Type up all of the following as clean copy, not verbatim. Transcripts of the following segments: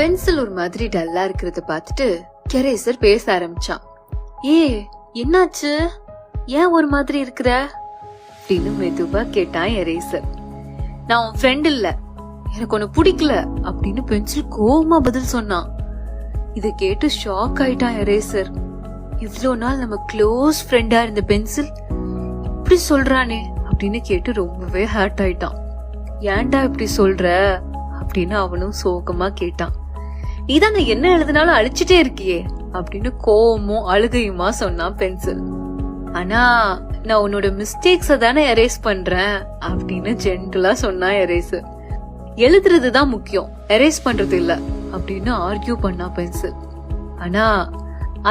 Pencil ஒரு மாதிரி டல்லா இருக்கிறத பார்த்துட்டு எரேசர் பேச ஆரம்பிச்சான். என்னாச்சு, ஏன் ஒரு மாதிரி இருக்கிற அப்படின்னு மெதுவா கேட்டான் எரேசர். நான் உன் ஃப்ரெண்ட் இல்ல, எனக்கு ஒன்னு பிடிக்கல அப்படின்னு பென்சில் கோவமா பதில் சொன்னான். இத கேட்டு ஷாக் ஆயிட்டான் எரேசர். இவ்வளவு நாள் நம்ம க்ளோஸ் ஃப்ரெண்டா இருந்த பென்சில் இப்படி சொல்றானே அப்படின்னு கேட்டு ரொம்பவே ஹர்ட் ஆயிட்டான். ஏன்டா இப்படி சொல்ற அப்படின்னு அவனும் சோகமா கேட்டான். நீதான் நான் என்ன எழுதினாலும் அழிச்சிட்டே இருக்கியே அப்படின்னு கோவமும் அழுகையுமா சொன்னான் பென்சில். ஆனா நான் உன்னோட மிஸ்டேக்ஸ தானே எரேஸ் பண்றேன் அப்படின்னு ஜென்டலா சொன்னா எரேசர். எழுதுறதுதான் முக்கியம், எரேஸ் பண்றது இல்ல அப்படின்னு ஆர்கியூ பண்ணா பென்சில். ஆனா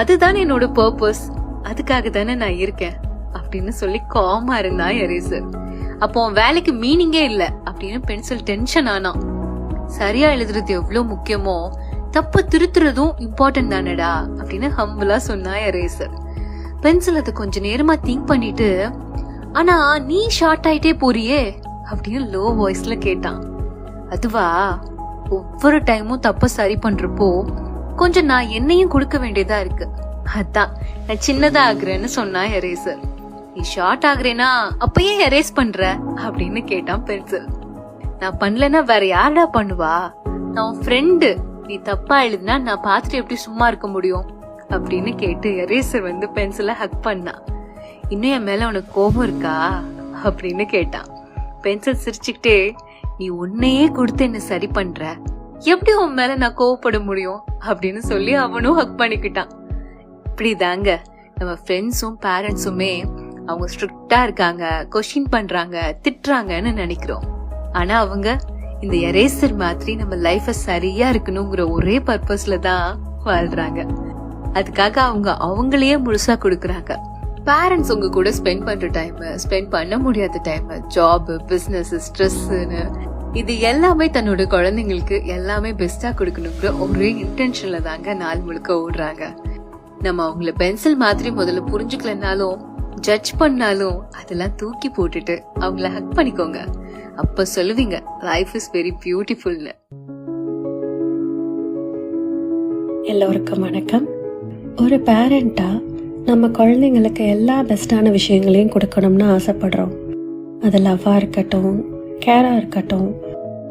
அதுதானே என்னோட பர்பஸ், அதுக்காக தானே நான் இருக்கேன் அப்படின்னு சொல்லி காமா இருந்தா எரேசர். அப்போ வேலைக்கு மீனிங்கே இல்ல அப்படின்னு பென்சில் டென்ஷன் ஆனான். சரியா எழுதுறது எவ்வளவு முக்கியமோ தப்ப திருத்துறதும் இம்பார்ட்டன்ட் தானடா அப்படின்னு ஹம்பிளா சொன்னா எரேசர். பென்சில் அதை கொஞ்ச நேரமா திங்க் பண்ணிட்டு, ஆனா நீ ஷார்ட் ஆயிட்டே போறியே அப்படின்னு லோ வாய்ஸ்ல கேட்டான். அதுவா, ஒவ்வொரு டைமும் தப்ப சரி பண்றப்போ கொஞ்சம் நான் என்னையும் கொடுக்க வேண்டியதா இருக்கு, அதான் நான் சின்னதா ஆகுறேன்னு சொன்னா எரேசர். நீ ஷார்ட் ஆகுறேனா அப்பயே எரேஸ் பண்ற அப்படின்னு கேட்டான் பென்சில். நான் பண்ணலன்னா வேற யாரா பண்ணுவா, நான் ஃப்ரெண்டு, நீ தப்பா எழுதுனா நான் பாத்துட்டு எப்படி சும்மா இருக்க முடியும் அப்படின்னு கேட்டு எரேசர் பென்சில ஹக் பண்ணா. இன்னும் என் மேல உனக்கு கோபம் இருக்கா அப்படின்னு கேட்டான். பென்சில் சிரிச்சுக்கிட்டே, நீ உன்னையே கொடுத்து என்ன சரி பண்ற, எப்படி உன் மேல நான் கோவப்பட முடியும் அப்படின்னு சொல்லி அவனும் ஹக் பண்ணிக்கிட்டான். இப்படிதாங்க நம்ம ஃப்ரெண்ட்ஸும் பேரண்ட்ஸுமே அவங்க ஸ்ட்ரிக்டா இருக்காங்க, கொஸ்டின் பண்றாங்க, திட்டுறாங்கன்னு நினைக்கிறோம். ஆனா அவங்க இந்த எரேசர் மாதிரி நம்ம லைஃப சரியா இருக்கணுங்கிற ஒரே பர்பஸ்ல தான் வாழ்றாங்க. அதுக்காக அவங்க அவங்களையே முழுசா கொடுக்கறாங்க. பேரண்ட்ஸ் உங்க கூட ஸ்பெண்ட் பண்ற டைம், ஸ்பெண்ட் பண்ண முடியாத டைம், ஜாப், பிசினஸ், ஸ்ட்ரெஸ்ன்னு இது எல்லாமே தன்னோட குழந்தைங்களுக்கு எல்லாமே பெஸ்டா கொடுக்கணுங்கிற ஒரே இன்டென்ஷன்ல தாங்க நாள் முழுக்க ஓடுறாங்க. நம்ம அவங்கள பென்சில் மாதிரி முதல்ல புரிஞ்சுக்கலனாலும் ஜட்ஜ் பண்ணாலும் அதெல்லாம் தூக்கி போட்டுட்டு அவங்கள ஹக் பண்ணிக்கோங்க. அப்ப சொல்லுவீங்க லைஃப் இஸ் வெரி பியூட்டிஃபுல்னு. எல்லோருக்கும் வணக்கம். ஒரு பேரண்டா நம்ம குழந்தைங்களுக்கு எல்லா பெஸ்டான விஷயங்களையும் கொடுக்கணும்னு ஆசைப்படுறோம். அது லவ்வா இருக்கட்டும், கேரா இருக்கட்டும்,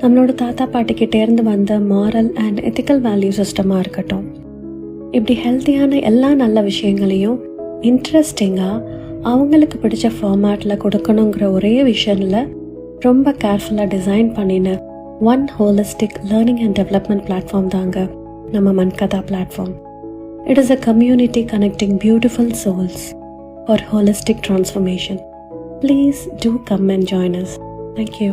நம்மளோட தாத்தா பாட்டிக்கிட்டே இருந்து வந்த மாரல் அண்ட் எத்திக்கல் வேல்யூ சிஸ்டமா இருக்கட்டும். இப்படி ஹெல்த்தியான எல்லா நல்ல விஷயங்களையும் இன்ட்ரெஸ்டிங்கா அவங்களுக்கு பிடிச்ச ஃபார்மேட்ல கொடுக்கணுங்கிற ஒரே விஷயம்ல ரொம்ப கேர்ஃபுல்லா டிசைன் பண்ணின one holistic learning and development platform தாங்க நம்ம Mankatha platform. It is a community connecting beautiful souls for holistic transformation. Please do come and join us. Thank you.